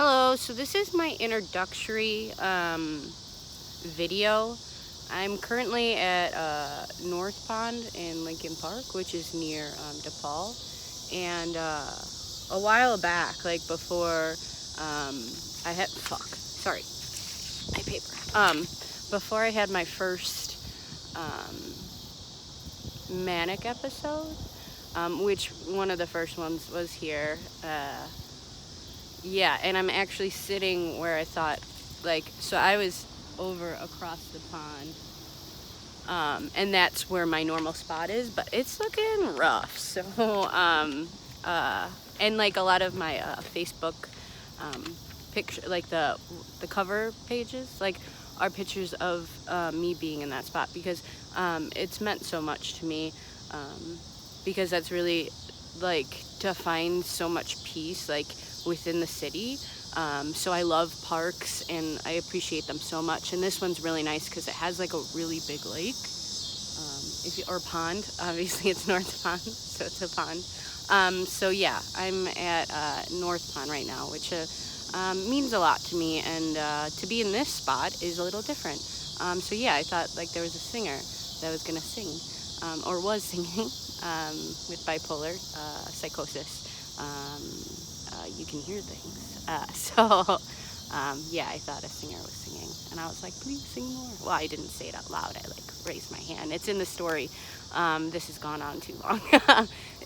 Hello, so this is my introductory video. I'm currently at North Pond in Lincoln Park, which is near DePaul. And a while back, like before I had, sorry, my paper. Before I had my first manic episode, which one of the first ones was here. Yeah, and I'm actually sitting where I thought, so I was over across the pond, and that's where my normal spot is, but it's looking rough. So, and like a lot of my Facebook picture, like the cover pages, like are pictures of me being in that spot because it's meant so much to me, because that's really like to find so much peace, like within the city. So I love parks and I appreciate them so much, and this one's really nice because it has like a really big lake, or pond. Obviously it's North Pond, so it's a pond. So yeah, I'm at North Pond right now, which means a lot to me, and to be in this spot is a little different. So yeah, I thought like there was a singer that was gonna sing, or was singing, with bipolar psychosis. You can hear things. Yeah, I thought a singer was singing, and I was like, please sing more. Well, I didn't say it out loud. I like raised my hand. It's in the story. This has gone on too long.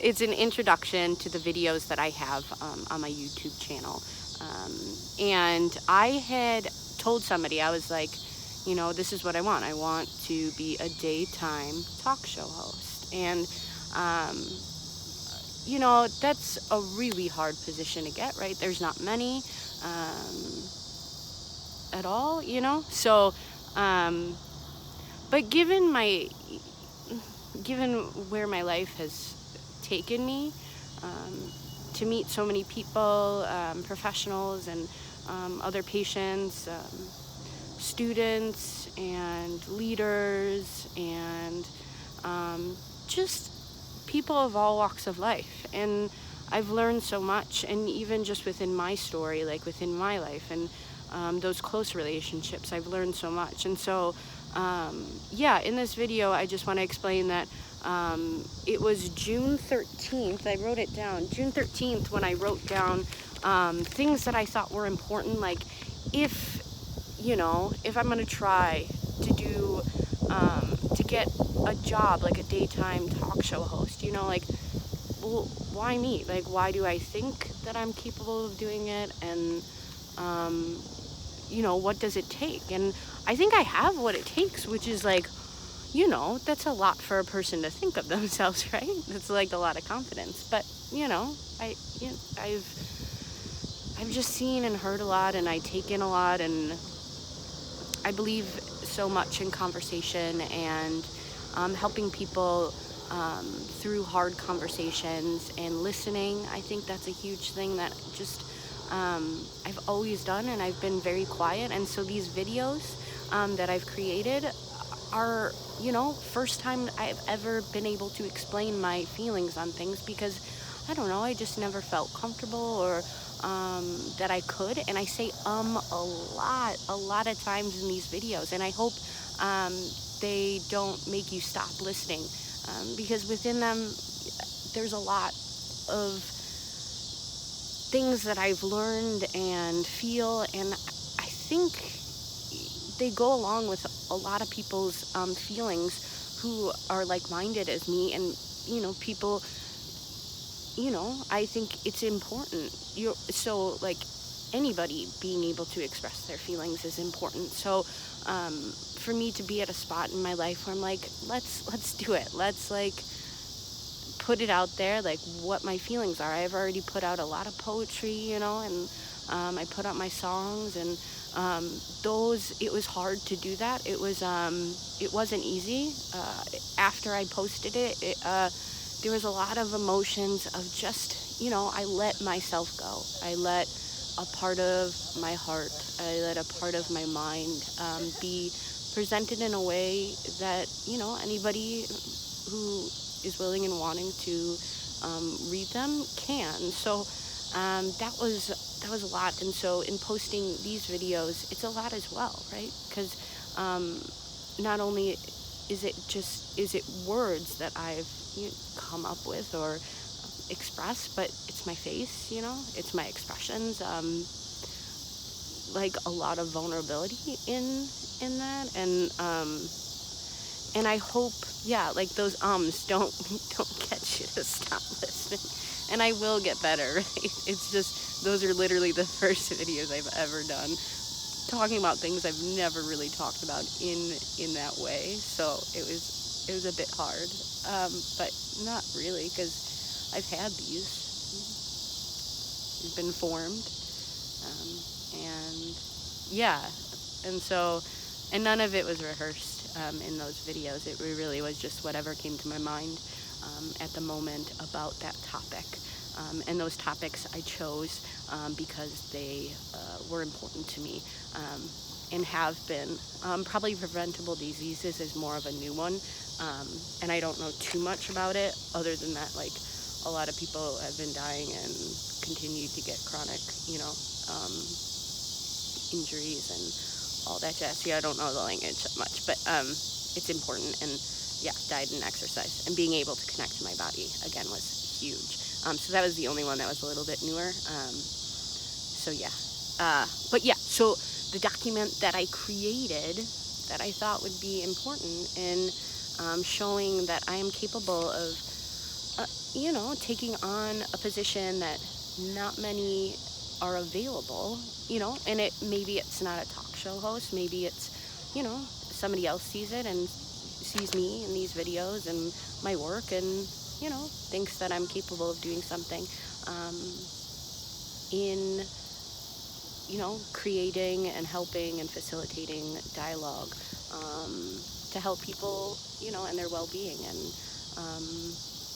It's an introduction to the videos that I have on my YouTube channel. And I had told somebody, I was like, this is what I want. I want to be a daytime talk show host. And that's a really hard position to get, right? There's not many at all, So, but given where my life has taken me, to meet so many people, professionals and other patients, students and leaders, and just people of all walks of life. And I've learned so much, and even just within my story, like within my life and those close relationships, I've learned so much. And so yeah, in this video I just want to explain that it was June 13th, I wrote it down, June 13th, when I wrote down things that I thought were important, like if I'm going to try to do to get a job, like a daytime talk show host, well, why me? Like, why do I think that I'm capable of doing it? And, what does it take? And I think I have what it takes, which is like, that's a lot for a person to think of themselves, right? That's like a lot of confidence. But, I've just seen and heard a lot, and I take in a lot, and I believe so much in conversation and helping people through hard conversations and listening. I think that's a huge thing that just I've always done, and I've been very quiet. And so these videos that I've created are, first time I've ever been able to explain my feelings on things, because I don't know, I just never felt comfortable or that I could. And I say a lot of times in these videos, and I hope they don't make you stop listening, because within them there's a lot of things that I've learned and feel, and I think they go along with a lot of people's feelings who are like-minded as me. And people, I think it's important. So like anybody being able to express their feelings is important. So for me to be at a spot in my life where I'm like, let's do it. Let's like put it out there, like what my feelings are. I've already put out a lot of poetry, and I put out my songs, and it was hard to do that. It wasn't easy. After I posted it, there was a lot of emotions of just, I let myself go. I let a part of my heart, I let a part of my mind be presented in a way that, anybody who is willing and wanting to read them can. So that that was a lot. And so in posting these videos, it's a lot as well, right? Because not only is it words that I've come up with or expressed, but it's my face, it's my expressions, like a lot of vulnerability in that, and I hope, like those don't get you to stop listening. And I will get better, right? It's just, those are literally the first videos I've ever done talking about things I've never really talked about in that way. So it was a bit hard, but not really, because I've had these. They've been formed, and none of it was rehearsed in those videos. It really was just whatever came to my mind at the moment about that topic. And those topics I chose because they were important to me, and have been. Probably preventable diseases is more of a new one, and I don't know too much about it, other than that, like, a lot of people have been dying and continue to get chronic, injuries and all that jazz. See, I don't know the language that much, but it's important. And diet and exercise and being able to connect to my body again was huge. So that was the only one that was a little bit newer. So the document that I created that I thought would be important in showing that I am capable of, taking on a position that not many are available, and maybe it's not a talk show host, maybe it's, somebody else sees it and sees me in these videos and my work and, thinks that I'm capable of doing something in, creating and helping and facilitating dialogue to help people, and their well-being, and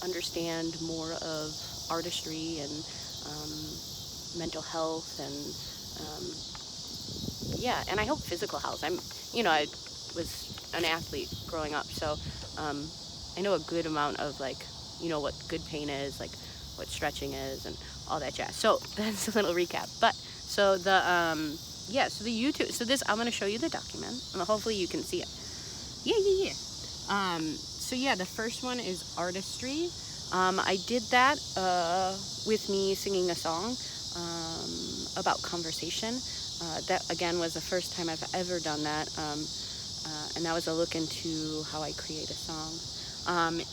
understand more of artistry and mental health and and I hope physical health. I was an athlete growing up, so I know a good amount of, like, what good pain is, like what stretching is and all that jazz. So that's a little recap. But so the so the YouTube, so this, I'm going to show you the document and hopefully you can see it. So the first one is artistry. I did that with me singing a song about conversation. That again was the first time I've ever done that, and that was a look into how I create a song.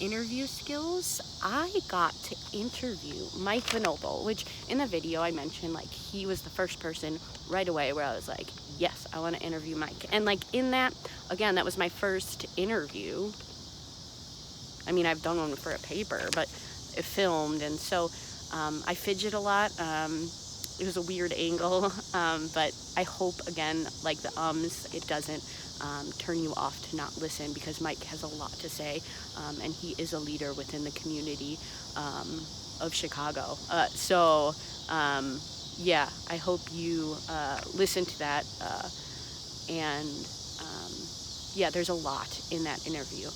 Interview skills, I got to interview Mike Vinoble, which in the video I mentioned, like, he was the first person right away where I was like, yes, I want to interview Mike. And like in that, again, that was my first interview. I mean, I've done one for a paper, but it filmed, and so I fidget a lot. It was a weird angle, but I hope, again, like the it doesn't turn you off to not listen, because Mike has a lot to say, and he is a leader within the community of Chicago. I hope you listen to that, and there's a lot in that interview,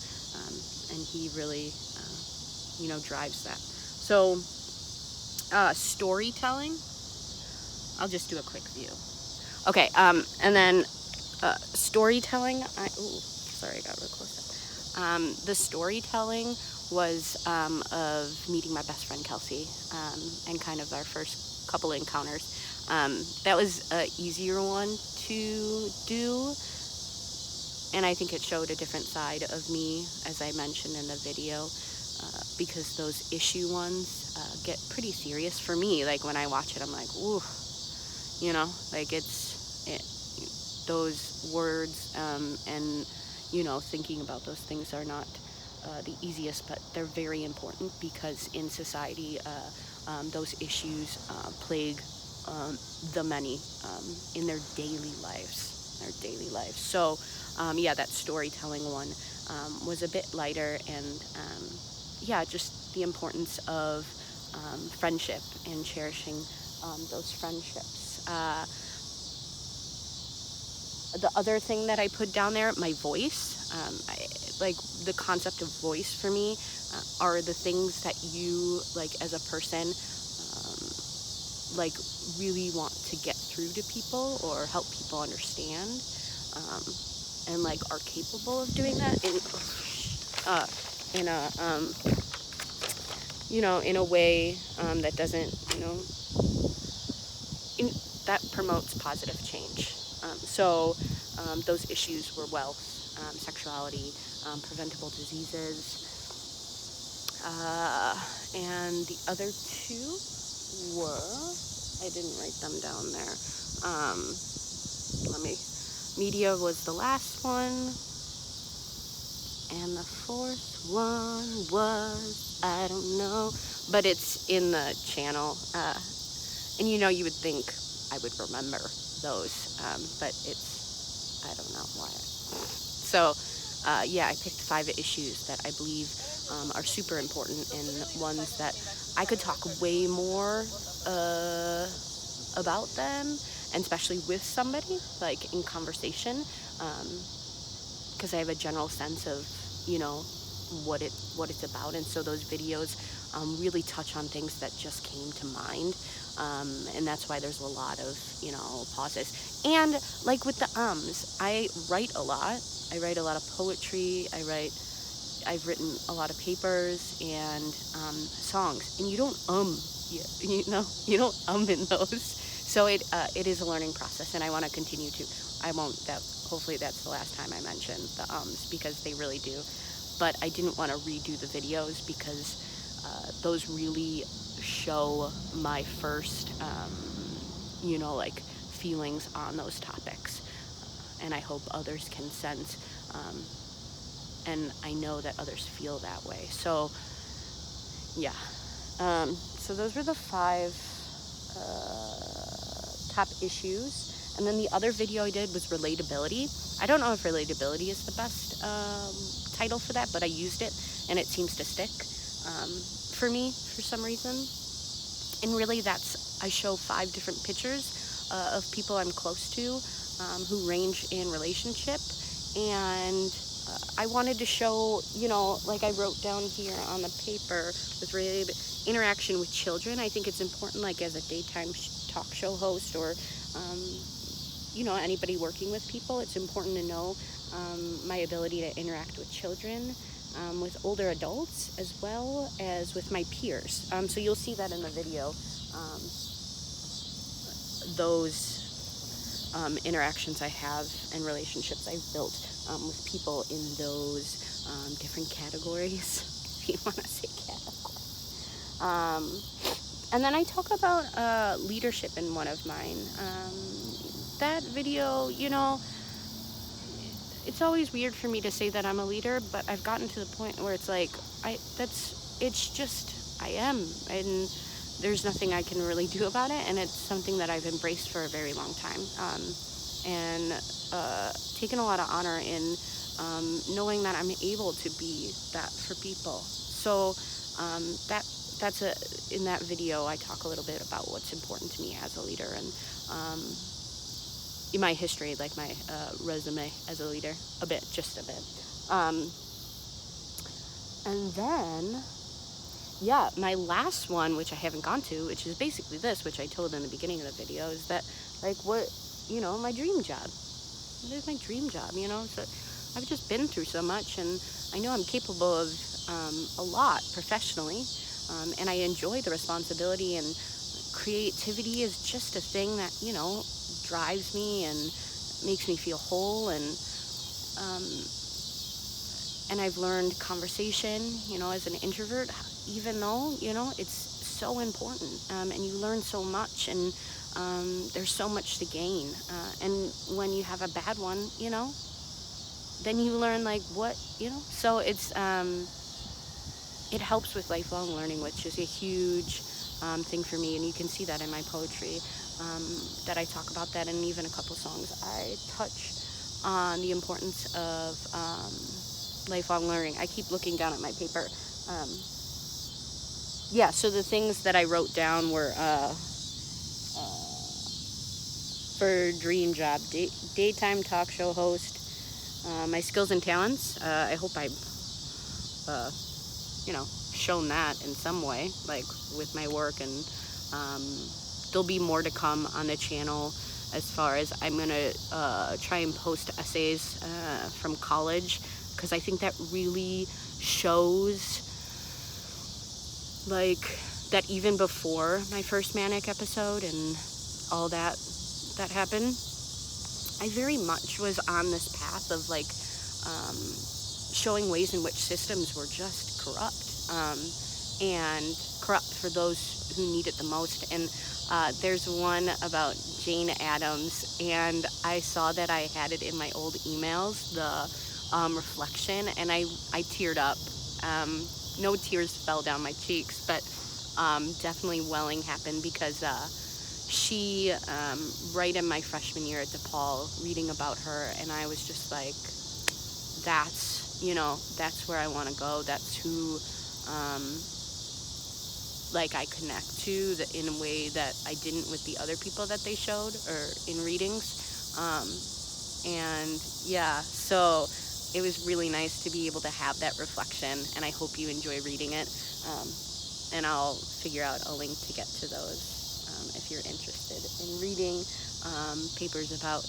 and he really, drives that. So, storytelling, I'll just do a quick view. Okay, and then storytelling, sorry, I got real close up. The storytelling was of meeting my best friend Kelsey, and kind of our first couple encounters. That was an easier one to do, and I think it showed a different side of me, as I mentioned in the video, because those issue ones get pretty serious for me. Like, when I watch it, I'm like, ooh, like those words, and, thinking about those things are not the easiest, but they're very important, because in society, those issues plague the many in their daily lives. So, that storytelling one was a bit lighter, and just the importance of friendship and cherishing those friendships. The other thing that I put down there, my voice, like the concept of voice for me are the things that you, like, as a person, like really want to get through to people or help people understand, and like are capable of doing that in a in a way that doesn't, that promotes positive change. So those issues were wealth, sexuality, preventable diseases, and the other two were, I didn't write them down there. Media was the last one. And the fourth one was, I don't know, but it's in the channel. And you would think I would remember those, but it's, I don't know why. So, I picked 5 issues that I believe are super important and ones that I could talk way more about them, and especially with somebody, like in conversation, because I have a general sense of, what it's about. And so those videos really touch on things that just came to mind. And that's why there's a lot of, pauses. And like with the I write a lot. I write a lot of poetry. I've written a lot of papers and songs. And you don't you don't in those. So it is a learning process, and I want to continue to. I won't. Hopefully that's the last time I mention the because they really do. But I didn't want to redo the videos because those really show my first, like feelings on those topics, and I hope others can sense. And I know that others feel that way. So, yeah. So those were the 5 top issues. And then the other video I did was relatability. I don't know if relatability is the best title for that, but I used it, and it seems to stick for me for some reason. And really I show 5 different pictures of people I'm close to who range in relationship. And I wanted to show, like I wrote down here on the paper with interaction with children. I think it's important, like as a daytime talk show host or anybody working with people, it's important to know my ability to interact with children, with older adults, as well as with my peers. So you'll see that in the video, those interactions I have and relationships I've built with people in those different categories, if you want to say categories. And then I talk about leadership in one of mine. That video, it's always weird for me to say that I'm a leader, but I've gotten to the point where it's like, I am, and there's nothing I can really do about it, and it's something that I've embraced for a very long time, and taken a lot of honor in knowing that I'm able to be that for people. So in that video, I talk a little bit about what's important to me as a leader, and in my history, like my resume as a leader, just a bit. And then, my last one, which I haven't gone to, which is basically this, which I told in the beginning of the video, is that, like, my dream job. What is my dream job, So I've just been through so much, and I know I'm capable of a lot professionally, and I enjoy the responsibility, and creativity is just a thing that, drives me and makes me feel whole, and I've learned conversation, as an introvert, even though, it's so important, and you learn so much, and there's so much to gain, and when you have a bad one, then you learn, like, what, so it's, it helps with lifelong learning, which is a huge thing for me, and you can see that in my poetry, that I talk about that, and even a couple songs I touch on the importance of lifelong learning. I keep looking down at my paper. So the things that I wrote down were for dream job, daytime talk show host, my skills and talents. I hope I've shown that in some way, like with my work, and there'll be more to come on the channel, as far as I'm gonna try and post essays from college, because I think that really shows, like, that even before my first manic episode and all that happened, I very much was on this path of, like, showing ways in which systems were just corrupt, and corrupt for those who need it the most. And there's one about Jane Addams, and I saw that I had it in my old emails, the reflection, and I teared up. No tears fell down my cheeks, but definitely welling happened, because she, right in my freshman year at DePaul, reading about her, and I was just like, that's, that's where I want to go. That's who, like, I connect to in a way that I didn't with the other people that they showed or in readings. And yeah, so it was really nice to be able to have that reflection, and I hope you enjoy reading it. And I'll figure out a link to get to those if you're interested in reading papers about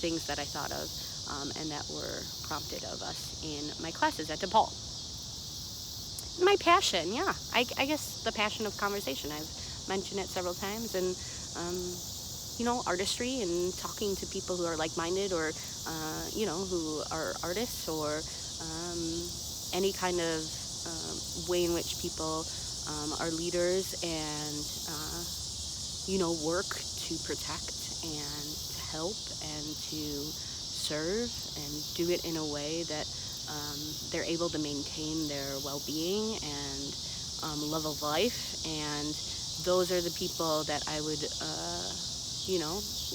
things that I thought of and that were prompted of us in my classes at DePaul. My passion, yeah. I guess the passion of conversation. I've mentioned it several times, and artistry and talking to people who are like-minded, or who are artists, or any kind of way in which people are leaders and work to protect and to help and to serve, and do it in a way that they're able to maintain their well-being and love of life. And those are the people that I would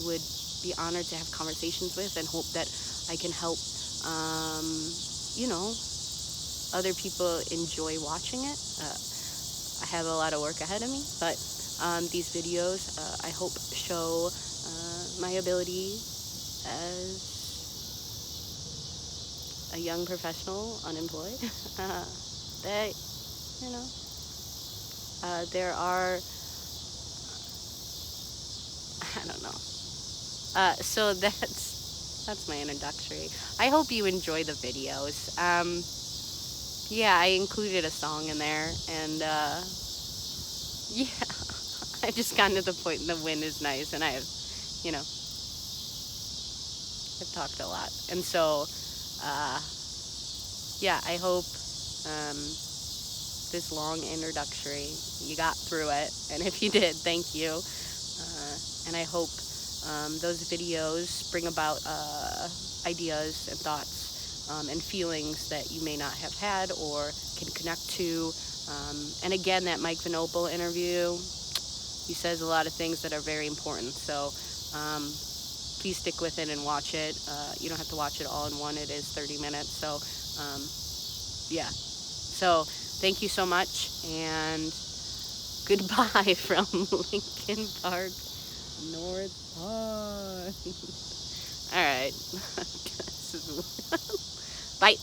would be honored to have conversations with, and hope that I can help other people enjoy watching it. I have a lot of work ahead of me, but these videos I hope show my ability as a young professional, unemployed, that there are, I don't know. So that's my introductory. I hope you enjoy the videos. Yeah, I included a song in there, and yeah, I just gotten to the point, and the wind is nice, and I've talked a lot, and so yeah, I hope this long introductory, you got through it, and if you did, thank you. And I hope those videos bring about ideas and thoughts and feelings that you may not have had or can connect to. And again, that Mike Van Opel interview, he says a lot of things that are very important. So please stick with it and watch it. You don't have to watch it all in one. It is 30 minutes. So yeah. So thank you so much, and goodbye from Lincoln Park, North Pond. All right. Bye.